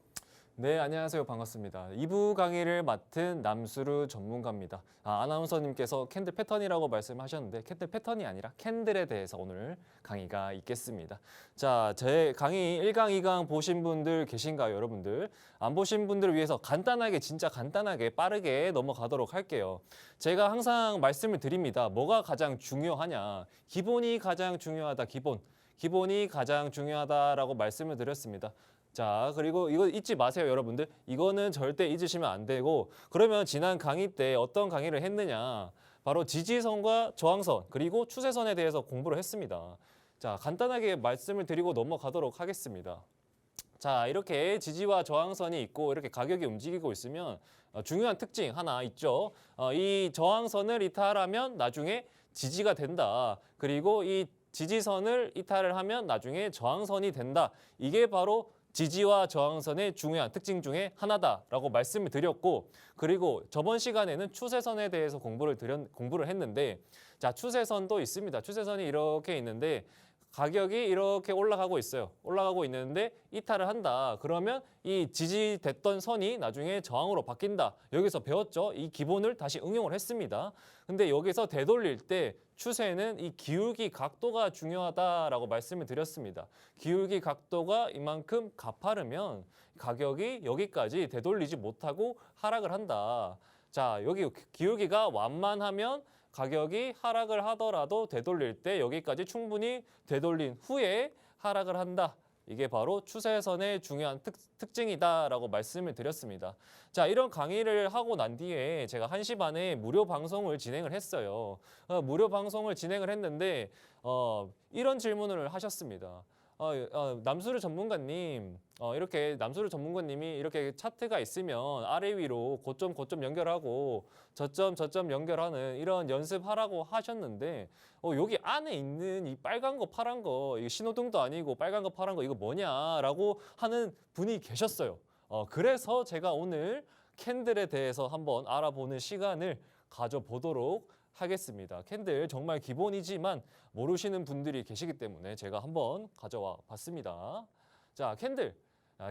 네, 안녕하세요. 반갑습니다. 2부 강의를 맡은 남수르 전문가입니다. 아나운서님께서 캔들 패턴이라고 말씀하셨는데 캔들 패턴이 아니라 캔들에 대해서 오늘 강의가 있겠습니다. 자, 제 강의 1강, 2강 보신 분들 계신가요, 여러분들? 안 보신 분들을 위해서 간단하게, 진짜 간단하게 빠르게 넘어가도록 할게요. 제가 항상 말씀을 드립니다. 뭐가 가장 중요하냐? 기본이 가장 중요하다, 기본. 기본이 가장 중요하다라고 말씀을 드렸습니다. 자, 그리고 이거 잊지 마세요, 여러분들. 이거는 절대 잊으시면 안 되고, 그러면 지난 강의 때 어떤 강의를 했느냐? 바로 지지선과 저항선, 그리고 추세선에 대해서 공부를 했습니다. 자, 간단하게 말씀을 드리고 넘어가도록 하겠습니다. 자, 이렇게 지지와 저항선이 있고 이렇게 가격이 움직이고 있으면 중요한 특징 하나 있죠. 이 저항선을 이탈하면 나중에 지지가 된다. 그리고 이 지지선을 이탈을 하면 나중에 저항선이 된다. 이게 바로 지지와 저항선의 중요한 특징 중에 하나다라고 말씀을 드렸고, 그리고 저번 시간에는 추세선에 대해서 공부를 했는데, 자, 추세선도 있습니다. 추세선이 이렇게 있는데 가격이 이렇게 올라가고 있어요. 올라가고 있는데 이탈을 한다. 그러면 이 지지됐던 선이 나중에 저항으로 바뀐다. 여기서 배웠죠? 이 기본을 다시 응용을 했습니다. 근데 여기서 되돌릴 때 추세는 이 기울기 각도가 중요하다라고 말씀을 드렸습니다. 기울기 각도가 이만큼 가파르면 가격이 여기까지 되돌리지 못하고 하락을 한다. 자, 여기 기울기가 완만하면 가격이 하락을 하더라도 되돌릴 때 여기까지 충분히 되돌린 후에 하락을 한다. 이게 바로 추세선의 중요한 특징이다라고 말씀을 드렸습니다. 자, 이런 강의를 하고 난 뒤에 제가 1시 반에 무료 방송을 진행을 했어요. 무료 방송을 진행을 했는데 이런 질문을 하셨습니다. 남수르 전문가님, 이렇게 남수르 전문가님이 이렇게 차트가 있으면 아래 위로 고점 연결하고 저점 연결하는 이런 연습하라고 하셨는데 여기 안에 있는 이 빨간 거 파란 거 이거 신호등도 아니고 빨간 거 파란 거 이거 뭐냐라고 하는 분이 계셨어요. 그래서 제가 오늘 캔들에 대해서 한번 알아보는 시간을 가져보도록 하겠습니다. 캔들 정말 기본이지만 모르시는 분들이 계시기 때문에 제가 한번 가져와 봤습니다. 자, 캔들.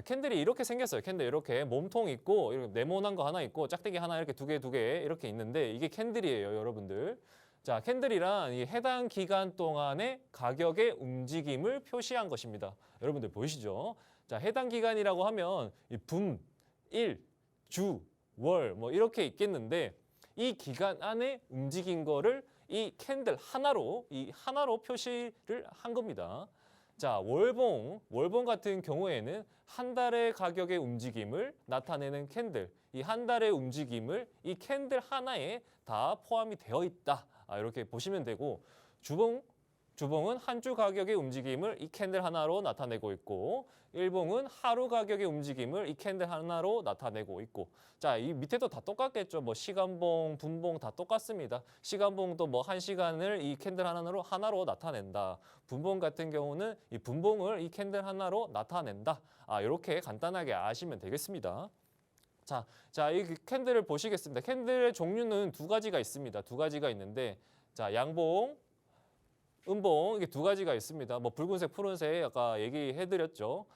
캔들이 이렇게 생겼어요. 캔들 이렇게 몸통 있고 이렇게 네모난 거 하나 있고 짝대기 하나 이렇게 두 개 이렇게 있는데 이게 캔들이에요, 여러분들. 자, 캔들이란 이 해당 기간 동안의 가격의 움직임을 표시한 것입니다. 여러분들 보이시죠? 자, 해당 기간이라고 하면 이 분, 일, 주, 월 뭐 이렇게 있겠는데 이 기간 안에 움직인 거를 이 캔들 하나로 표시를 한 겁니다. 자, 월봉 같은 경우에는 한 달의 가격의 움직임을 나타내는 캔들, 이 한 달의 움직임을 이 캔들 하나에 다 포함이 되어 있다. 이렇게 보시면 되고, 주봉은 한 주 가격의 움직임을 이 캔들 하나로 나타내고 있고, 일봉은 하루 가격의 움직임을 이 캔들 하나로 나타내고 있고, 자, 이 밑에도 다 똑같겠죠. 뭐 시간봉, 분봉 다 똑같습니다. 시간봉도 뭐 1시간을 이 캔들 하나로 나타낸다. 분봉 같은 경우는 이 분봉을 이 캔들 하나로 나타낸다. 이렇게 간단하게 아시면 되겠습니다. 자, 이 캔들을 보시겠습니다. 캔들의 종류는 두 가지가 있습니다. 두 가지가 있는데, 자, 양봉, 음봉 이게 두 가지가 있습니다. 뭐 붉은색, 푸른색 아까 얘기해드렸죠.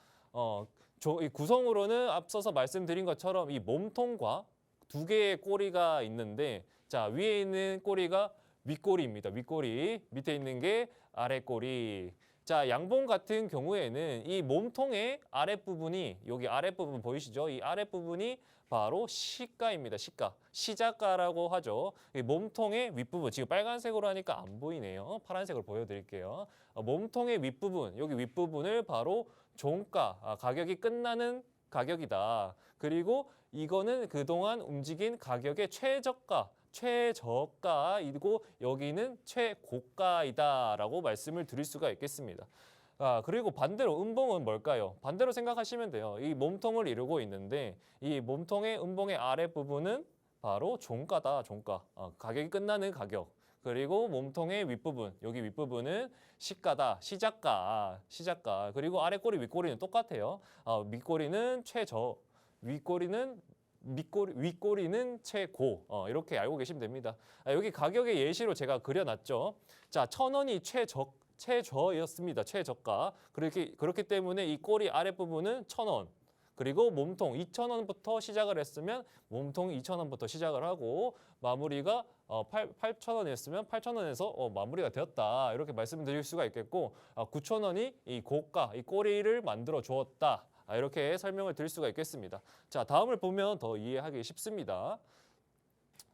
이 구성으로는 앞서서 말씀드린 것처럼 이 몸통과 두 개의 꼬리가 있는데, 자, 위에 있는 꼬리가 윗꼬리입니다. 윗꼬리, 밑에 있는 게 아랫꼬리. 자, 양봉 같은 경우에는 이 몸통의 아랫부분이 여기 아랫부분 보이시죠? 이 아랫부분이 바로 시가입니다. 시작가라고 하죠. 이 몸통의 윗부분, 지금 빨간색으로 하니까 안 보이네요. 파란색으로 보여드릴게요. 몸통의 윗부분, 여기 윗부분을 바로 종가, 가격이 끝나는 가격이다. 그리고 이거는 그동안 움직인 가격의 최저가이고 여기는 최고가이다라고 말씀을 드릴 수가 있겠습니다. 그리고 반대로 음봉은 뭘까요? 반대로 생각하시면 돼요. 이 몸통을 이루고 있는데 이 몸통의 음봉의 아랫부분은 바로 종가다, 종가. 가격이 끝나는 가격. 그리고 몸통의 윗부분, 여기 윗부분은 시가다, 시작가. 그리고 아랫꼬리, 윗꼬리는 똑같아요. 윗꼬리는 윗꼬리는 최고. 이렇게 알고 계시면 됩니다. 여기 가격의 예시로 제가 그려놨죠. 자, 1,000원이 최저였습니다. 최저가. 그렇기 때문에 이 꼬리 아랫부분은 1,000원. 그리고 몸통 2,000원부터 시작을 했으면 몸통 2,000원부터 시작을 하고 마무리가 8,000원이었으면 8,000원에서 마무리가 되었다. 이렇게 말씀드릴 수가 있겠고 9,000원이 이 고가, 이 꼬리를 만들어 주었다. 이렇게 설명을 드릴 수가 있겠습니다. 자, 다음을 보면 더 이해하기 쉽습니다.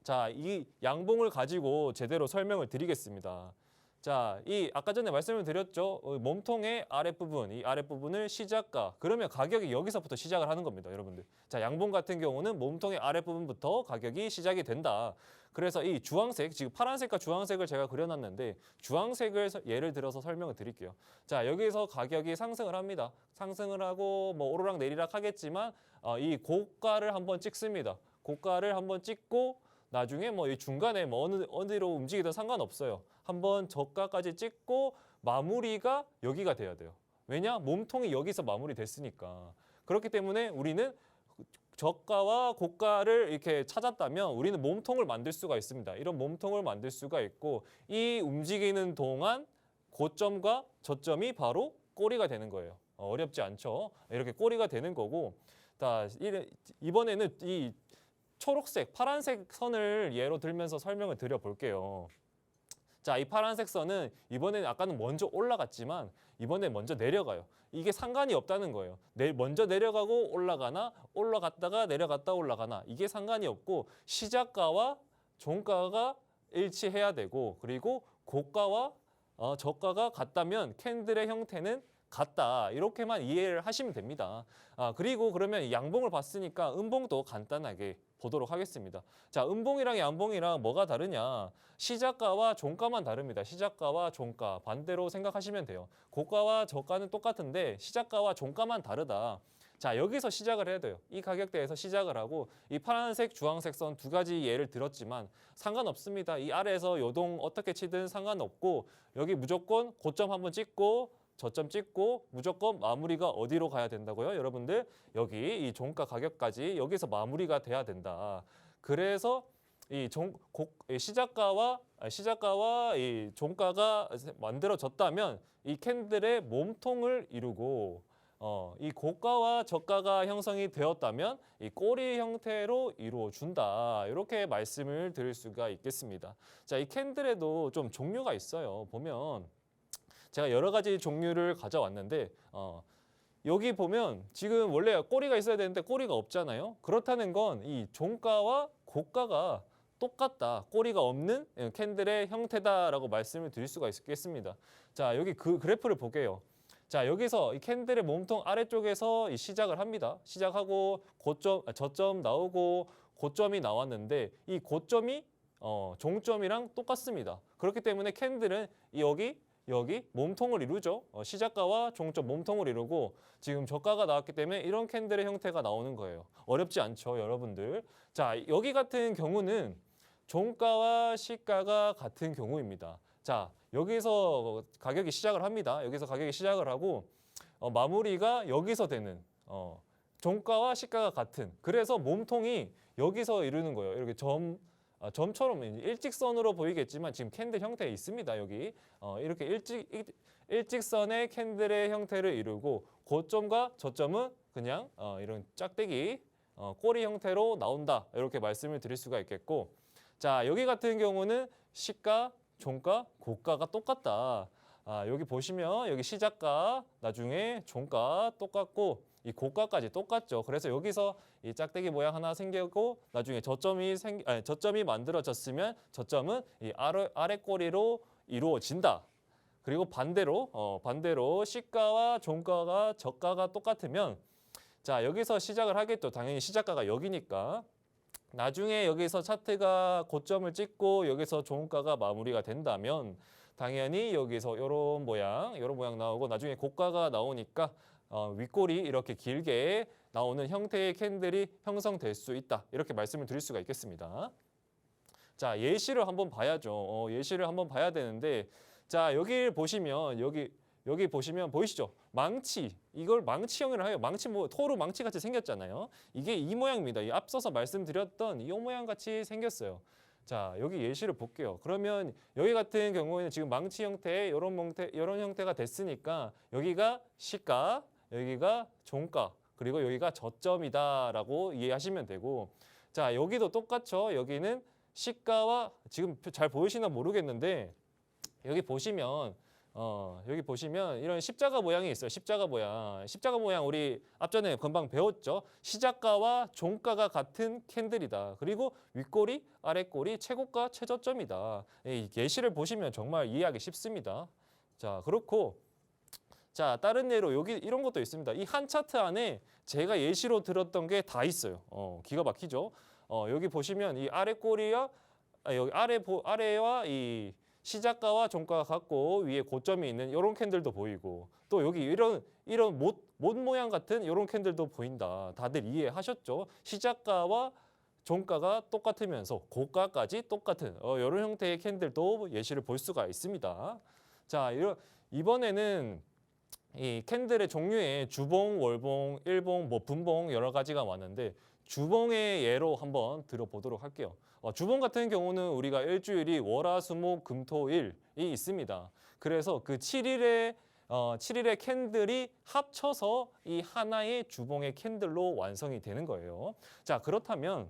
자, 이 양봉을 가지고 제대로 설명을 드리겠습니다. 자, 이 아까 전에 말씀을 드렸죠. 몸통의 아랫부분, 이 아랫부분을 시작가. 그러면 가격이 여기서부터 시작을 하는 겁니다, 여러분들. 자, 양봉 같은 경우는 몸통의 아랫부분부터 가격이 시작이 된다. 그래서 이 주황색, 지금 파란색과 주황색을 제가 그려놨는데 주황색을 예를 들어서 설명을 드릴게요. 자, 여기서 가격이 상승을 합니다. 상승을 하고 뭐 오르락 내리락 하겠지만 이 고가를 한번 찍습니다. 고가를 한번 찍고 나중에 뭐 이 중간에 뭐 어디로 움직이든 상관없어요. 한번 저가까지 찍고 마무리가 여기가 돼야 돼요. 왜냐? 몸통이 여기서 마무리됐으니까. 그렇기 때문에 우리는 저가와 고가를 이렇게 찾았다면 우리는 몸통을 만들 수가 있습니다. 이런 몸통을 만들 수가 있고 이 움직이는 동안 고점과 저점이 바로 꼬리가 되는 거예요. 어렵지 않죠? 이렇게 꼬리가 되는 거고 이번에는 이 초록색, 파란색 선을 예로 들면서 설명을 드려볼게요. 자, 이 파란색 선은 이번에는 아까는 먼저 올라갔지만 이번에 먼저 내려가요. 이게 상관이 없다는 거예요. 먼저 내려가고 올라가나 올라갔다가 내려갔다 올라가나 이게 상관이 없고 시작가와 종가가 일치해야 되고 그리고 고가와 저가가 같다면 캔들의 형태는 같다. 이렇게만 이해를 하시면 됩니다. 그리고 그러면 양봉을 봤으니까 음봉도 간단하게 보도록 하겠습니다. 자, 음봉이랑 양봉이랑 뭐가 다르냐? 시작가와 종가만 다릅니다. 시작가와 종가 반대로 생각하시면 돼요. 고가와 저가는 똑같은데 시작가와 종가만 다르다. 자, 여기서 시작을 해야 돼요. 이 가격대에서 시작을 하고 이 파란색, 주황색 선 두 가지 예를 들었지만 상관없습니다. 이 아래에서 요동 어떻게 치든 상관없고 여기 무조건 고점 한번 찍고 저점 찍고 무조건 마무리가 어디로 가야 된다고요? 여러분들 여기 이 종가 가격까지 여기서 마무리가 돼야 된다. 그래서 이 시작가와 이 종가가 만들어졌다면 이 캔들의 몸통을 이루고 이 고가와 저가가 형성이 되었다면 이 꼬리 형태로 이루어준다. 이렇게 말씀을 드릴 수가 있겠습니다. 자, 이 캔들에도 좀 종류가 있어요. 보면 제가 여러 가지 종류를 가져왔는데 여기 보면 지금 원래 꼬리가 있어야 되는데 꼬리가 없잖아요. 그렇다는 건 이 종가와 고가가 똑같다. 꼬리가 없는 캔들의 형태다라고 말씀을 드릴 수가 있겠습니다. 자, 여기 그 그래프를 볼게요. 자, 여기서 이 캔들의 몸통 아래쪽에서 시작을 합니다. 시작하고 저점 나오고 고점이 나왔는데 이 고점이 종점이랑 똑같습니다. 그렇기 때문에 캔들은 여기 몸통을 이루죠. 시작가와 종점 몸통을 이루고 지금 저가가 나왔기 때문에 이런 캔들의 형태가 나오는 거예요. 어렵지 않죠, 여러분들. 자, 여기 같은 경우는 종가와 시가가 같은 경우입니다. 자, 여기서 가격이 시작을 합니다. 여기서 가격이 시작을 하고 마무리가 여기서 되는 종가와 시가가 같은. 그래서 몸통이 여기서 이루는 거예요. 이렇게 점처럼 일직선으로 보이겠지만 지금 캔들 형태에 있습니다. 여기 이렇게 일직선의 캔들의 형태를 이루고 고점과 저점은 그냥 이런 짝대기 꼬리 형태로 나온다. 이렇게 말씀을 드릴 수가 있겠고 자, 여기 같은 경우는 시가, 종가, 고가가 똑같다. 여기 보시면 여기 시작가, 나중에 종가 똑같고 이 고가까지 똑같죠. 그래서 여기서 이 짝대기 모양 하나 생기고 나중에 저점이 만들어졌으면 저점은 이 아래 꼬리로 이루어진다. 그리고 반대로 시가와 종가가 저가가 똑같으면 자, 여기서 시작을 하겠죠. 당연히 시작가가 여기니까. 나중에 여기서 차트가 고점을 찍고 여기서 종가가 마무리가 된다면 당연히 여기서 이런 모양 나오고 나중에 고가가 나오니까 윗꼬리 이렇게 길게 나오는 형태의 캔들이 형성될 수 있다. 이렇게 말씀을 드릴 수가 있겠습니다. 자, 예시를 한번 봐야죠. 예시를 한번 봐야 되는데 자, 여기 보시면 여기 보시면 보이시죠? 망치. 이걸 망치형이라고 해요. 망치 토르 망치 같이 생겼잖아요. 이게 이 모양입니다. 이 앞서서 말씀드렸던 이 모양 같이 생겼어요. 자, 여기 예시를 볼게요. 그러면 여기 같은 경우에는 지금 망치 형태의 이런 형태가 됐으니까 여기가 시가, 여기가 종가. 그리고 여기가 저점이다라고 이해하시면 되고, 자, 여기도 똑같죠. 여기는 시가와 지금 잘 보이시나 모르겠는데 여기 보시면 이런 십자가 모양이 있어요. 십자가 모양. 십자가 모양 우리 앞전에 금방 배웠죠. 시작가와 종가가 같은 캔들이다. 그리고 윗꼬리, 아랫꼬리, 최고가, 최저점이다. 이 예시를 보시면 정말 이해하기 쉽습니다. 자, 그렇고 자, 다른 예로 여기 이런 것도 있습니다. 이 한 차트 안에 제가 예시로 들었던 게 다 있어요. 기가 막히죠. 여기 보시면 이 아랫꼬리와 여기 아래와 이 시작가와 종가가 같고 위에 고점이 있는 이런 캔들도 보이고, 또 여기 이런 못 모양 같은 이런 캔들도 보인다. 다들 이해하셨죠? 시작가와 종가가 똑같으면서 고가까지 똑같은 이런 형태의 캔들도 예시를 볼 수가 있습니다. 자, 이번에는 이 캔들의 종류에 주봉, 월봉, 일봉, 뭐 분봉 여러 가지가 많은데 주봉의 예로 한번 들어보도록 할게요. 주봉 같은 경우는 우리가 일주일이 월화수목금토일이 있습니다. 그래서 그 7일의 캔들이 합쳐서 이 하나의 주봉의 캔들로 완성이 되는 거예요. 자, 그렇다면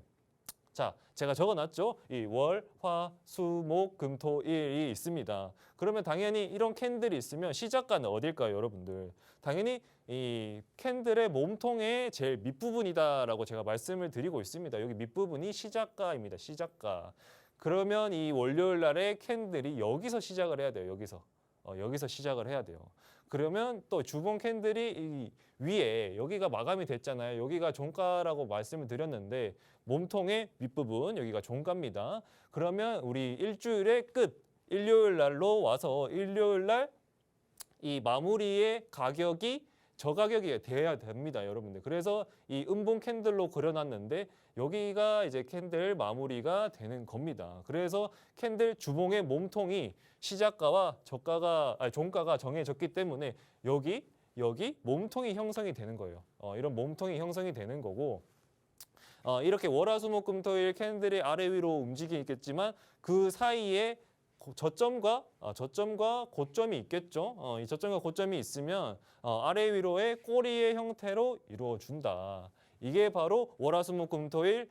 자, 제가 적어놨죠. 이 월, 화, 수, 목, 금, 토, 일이 있습니다. 그러면 당연히 이런 캔들이 있으면 시작가는 어딜까요, 여러분들? 당연히 이 캔들의 몸통의 제일 밑부분이다라고 제가 말씀을 드리고 있습니다. 여기 밑부분이 시작가입니다. 시작가. 그러면 이 월요일 날에 캔들이 여기서 시작을 해야 돼요. 여기서 시작을 해야 돼요. 그러면 또 주봉 캔들이 이 위에 여기가 마감이 됐잖아요. 여기가 종가라고 말씀을 드렸는데 몸통의 윗부분 여기가 종가입니다. 그러면 우리 일주일의 끝 일요일 날로 와서 일요일 날 이 마무리의 가격이 저 가격이 돼야 됩니다, 여러분들. 그래서 이 음봉 캔들로 그려놨는데 여기가 이제 캔들 마무리가 되는 겁니다. 그래서 캔들 주봉의 몸통이 시작가와 종가가 정해졌기 때문에 여기 몸통이 형성이 되는 거예요. 이런 몸통이 형성이 되는 거고, 이렇게 월화수목금토일 캔들이 아래 위로 움직이겠지만 그 사이에 저점과 고점이 있겠죠. 이 저점과 고점이 있으면 아래 위로의 꼬리의 형태로 이루어준다. 이게 바로 월화수목금토일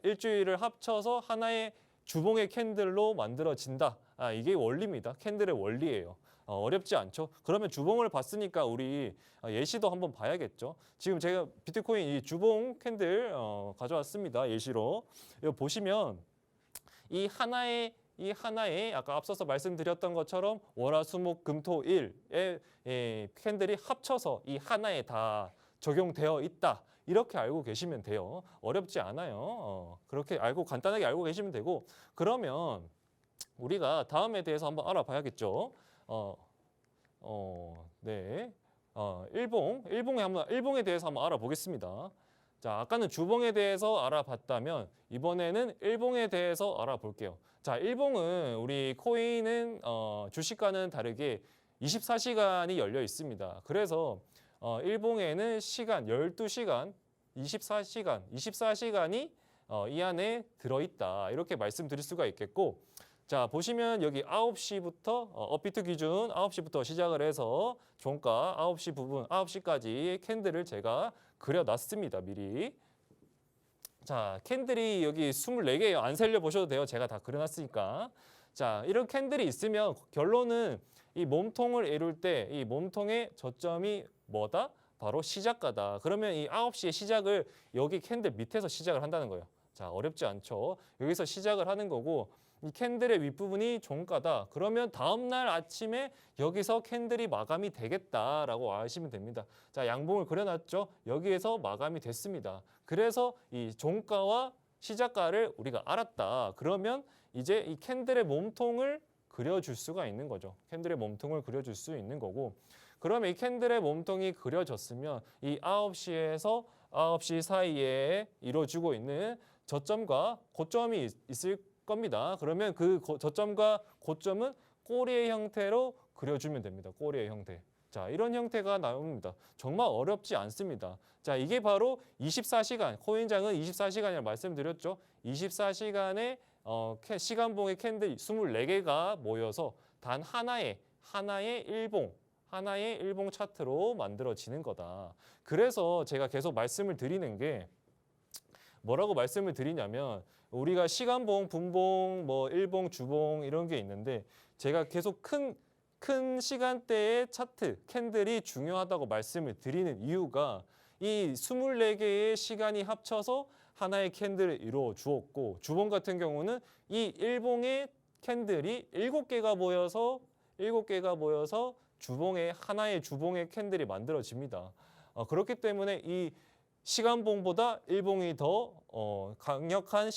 일주일을 합쳐서 하나의 주봉의 캔들로 만들어진다. 이게 원리입니다. 캔들의 원리예요. 어렵지 않죠. 그러면 주봉을 봤으니까 우리 예시도 한번 봐야겠죠. 지금 제가 비트코인 이 주봉 캔들 가져왔습니다. 예시로. 이거 보시면 이 하나의 아까 앞서서 말씀드렸던 것처럼 월화수목금토일의 캔들이 합쳐서 이 하나에 다 적용되어 있다. 이렇게 알고 계시면 돼요. 어렵지 않아요. 그렇게 간단하게 알고 계시면 되고, 그러면 우리가 다음에 대해서 한번 알아봐야겠죠. 네. 일봉에 대해서 한번 알아보겠습니다. 자, 아까는 주봉에 대해서 알아봤다면 이번에는 일봉에 대해서 알아볼게요. 자, 일봉은 우리 코인은 주식과는 다르게 24시간이 열려 있습니다. 그래서 일봉에는 시간 12시간, 24시간이 이 안에 들어있다. 이렇게 말씀드릴 수가 있겠고, 자, 보시면 여기 9시부터 업비트 기준 9시부터 시작을 해서 종가 9시 부분 9시까지 캔들을 제가 그려놨습니다. 미리. 자, 캔들이 여기 24개예요. 안 살려 보셔도 돼요. 제가 다 그려놨으니까. 자, 이런 캔들이 있으면 결론은 이 몸통을 이룰 때 이 몸통의 저점이 뭐다? 바로 시작가다. 그러면 이 9시에 시작을 여기 캔들 밑에서 시작을 한다는 거예요. 자, 어렵지 않죠. 여기서 시작을 하는 거고, 이 캔들의 윗부분이 종가다. 그러면 다음날 아침에 여기서 캔들이 마감이 되겠다라고 아시면 됩니다. 자, 양봉을 그려놨죠. 여기에서 마감이 됐습니다. 그래서 이 종가와 시작가를 우리가 알았다. 그러면 이제 이 캔들의 몸통을 그려줄 수가 있는 거죠. 캔들의 몸통을 그려줄 수 있는 거고, 그러면 이 캔들의 몸통이 그려졌으면 이 9시에서 9시 사이에 이루어지고 있는 저점과 고점이 있을 겁니다. 그러면 그 저점과 고점은 꼬리의 형태로 그려주면 됩니다. 꼬리의 형태. 자, 이런 형태가 나옵니다. 정말 어렵지 않습니다. 자, 이게 바로 24시간, 코인장은 24시간이라고 말씀드렸죠. 24시간의 시간봉의 캔들 24개가 모여서 단 하나의 일봉, 하나의 일봉 차트로 만들어지는 거다. 그래서 제가 계속 말씀을 드리는 게 뭐라고 말씀을 드리냐면 우리가 시간봉, 분봉, 뭐 일봉, 주봉 이런 게 있는데 제가 계속 큰 시간대의 차트, 캔들이 중요하다고 말씀을 드리는 이유가 이 24개의 시간이 합쳐서 하나의 캔들을 이루어 주었고 주봉 같은 경우는 이 일봉의 캔들이 7개가 모여서 주봉의 하나의 주봉의 캔들이 만들어집니다. 그렇기 때문에 이 시간봉보다 일봉이 더 강력한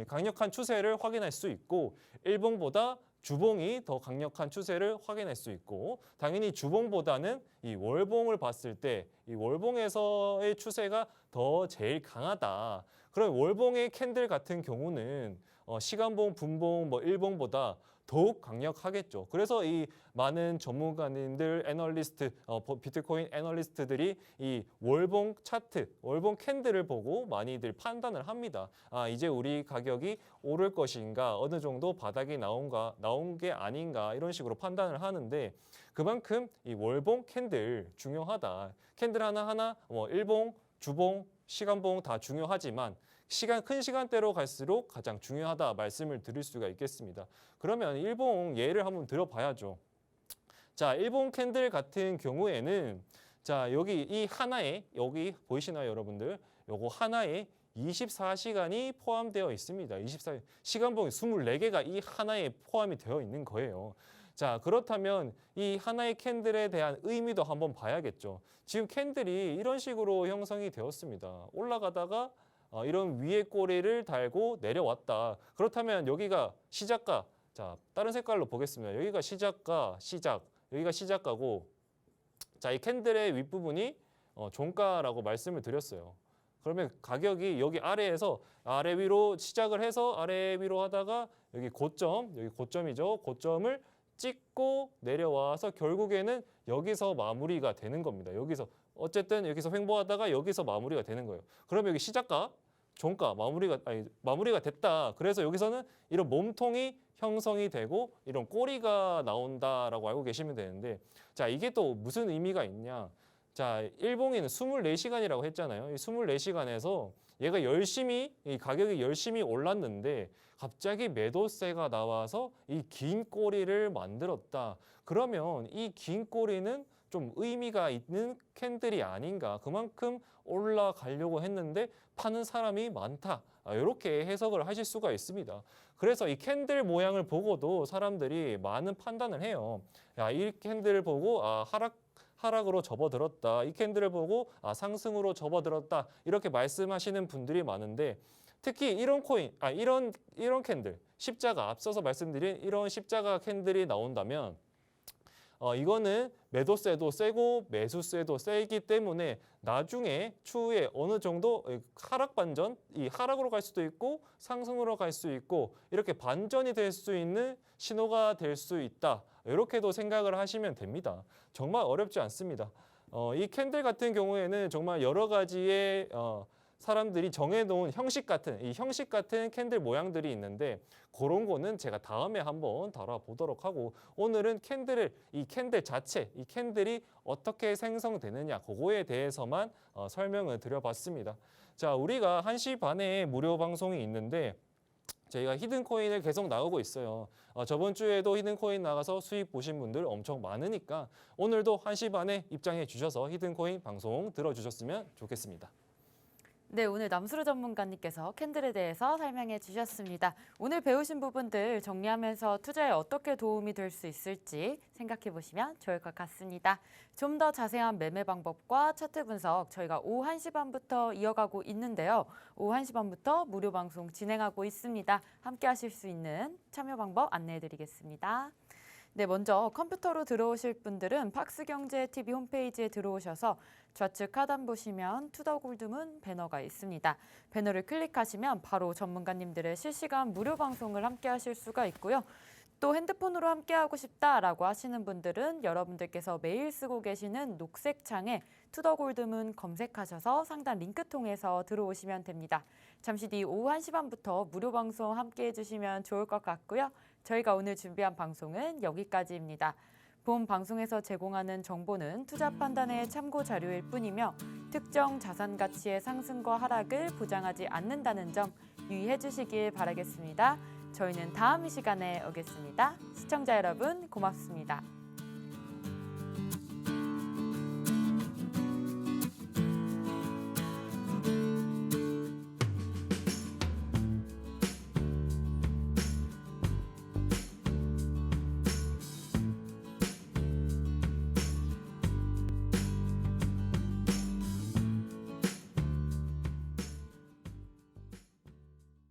강력한 추세를 확인할 수 있고 일봉보다 주봉이 더 강력한 추세를 확인할 수 있고 당연히 주봉보다는 이 월봉을 봤을 때 이 월봉에서의 추세가 더 제일 강하다. 그럼 월봉의 캔들 같은 경우는 시간봉, 분봉, 뭐 일봉보다 더욱 강력하겠죠. 그래서 이 많은 전문가님들, 애널리스트, 비트코인 애널리스트들이 이 월봉 차트, 월봉 캔들을 보고 많이들 판단을 합니다. 이제 우리 가격이 오를 것인가, 어느 정도 바닥이 나온 게 아닌가 이런 식으로 판단을 하는데 그만큼 이 월봉 캔들 중요하다. 캔들 하나하나 일봉, 주봉, 시간봉 다 중요하지만 큰 시간대로 갈수록 가장 중요하다 말씀을 드릴 수가 있겠습니다. 그러면 일봉 예를 한번 들어봐야죠. 자, 일봉 캔들 같은 경우에는 자, 여기 이 하나에 여기 보이시나요, 여러분들? 요거 하나에 24시간이 포함되어 있습니다. 24시간봉이 24개가 이 하나에 포함이 되어 있는 거예요. 자, 그렇다면 이 하나의 캔들에 대한 의미도 한번 봐야겠죠. 지금 캔들이 이런 식으로 형성이 되었습니다. 올라가다가 이런 위에 꼬리를 달고 내려왔다. 그렇다면 여기가 시작가. 자, 다른 색깔로 보겠습니다. 여기가 시작가, 여기가 시작가고 자, 이 캔들의 윗부분이 종가라고 말씀을 드렸어요. 그러면 가격이 여기 아래에서 아래 위로 시작을 해서 아래 위로 하다가 여기 고점이죠. 고점을 찍고 내려와서 결국에는 여기서 마무리가 되는 겁니다. 어쨌든 여기서 횡보하다가 여기서 마무리가 되는 거예요. 그럼 여기 시작가, 종가, 마무리가 됐다. 그래서 여기서는 이런 몸통이 형성이 되고 이런 꼬리가 나온다라고 알고 계시면 되는데 자, 이게 또 무슨 의미가 있냐. 자, 일봉에는 24시간이라고 했잖아요. 이 24시간에서 얘가 이 가격이 열심히 올랐는데 갑자기 매도세가 나와서 이 긴 꼬리를 만들었다. 그러면 이 긴 꼬리는 좀 의미가 있는 캔들이 아닌가. 그만큼 올라가려고 했는데 파는 사람이 많다. 이렇게 해석을 하실 수가 있습니다. 그래서 이 캔들 모양을 보고도 사람들이 많은 판단을 해요. 야, 이 캔들을 보고 하락으로 접어들었다. 이 캔들을 보고 상승으로 접어들었다. 이렇게 말씀하시는 분들이 많은데 특히 이런 이런 캔들, 십자가 앞서서 말씀드린 이런 십자가 캔들이 나온다면 이거는 매도세도 세고 매수세도 세기 때문에 나중에 추후에 어느 정도 하락 반전, 이 하락으로 갈 수도 있고 상승으로 갈 수 있고 이렇게 반전이 될 수 있는 신호가 될 수 있다. 이렇게도 생각을 하시면 됩니다. 정말 어렵지 않습니다. 이 캔들 같은 경우에는 정말 여러 가지의 사람들이 정해놓은 형식 같은 캔들 모양들이 있는데 그런 거는 제가 다음에 한번 다뤄보도록 하고 오늘은 이 캔들 자체, 이 캔들이 어떻게 생성되느냐 그거에 대해서만 설명을 드려봤습니다. 자, 우리가 1시 반에 무료 방송이 있는데 저희가 히든코인을 계속 나오고 있어요. 저번 주에도 히든코인 나가서 수익 보신 분들 엄청 많으니까 오늘도 1시 반에 입장해 주셔서 히든코인 방송 들어주셨으면 좋겠습니다. 네, 오늘 남수르 전문가님께서 캔들에 대해서 설명해 주셨습니다. 오늘 배우신 부분들 정리하면서 투자에 어떻게 도움이 될 수 있을지 생각해 보시면 좋을 것 같습니다. 좀 더 자세한 매매 방법과 차트 분석 저희가 오후 1시 반부터 이어가고 있는데요. 오후 1시 반부터 무료 방송 진행하고 있습니다. 함께 하실 수 있는 참여 방법 안내해 드리겠습니다. 네, 먼저 컴퓨터로 들어오실 분들은 박스경제TV 홈페이지에 들어오셔서 좌측 하단 보시면 투더골드문 배너가 있습니다. 배너를 클릭하시면 바로 전문가님들의 실시간 무료 방송을 함께 하실 수가 있고요. 또 핸드폰으로 함께하고 싶다라고 하시는 분들은 여러분들께서 매일 쓰고 계시는 녹색 창에 투더골드문 검색하셔서 상단 링크 통해서 들어오시면 됩니다. 잠시 뒤 오후 1시 반부터 무료 방송 함께해 주시면 좋을 것 같고요. 저희가 오늘 준비한 방송은 여기까지입니다. 본 방송에서 제공하는 정보는 투자 판단의 참고 자료일 뿐이며 특정 자산 가치의 상승과 하락을 보장하지 않는다는 점 유의해 주시길 바라겠습니다. 저희는 다음 이 시간에 오겠습니다. 시청자 여러분 고맙습니다.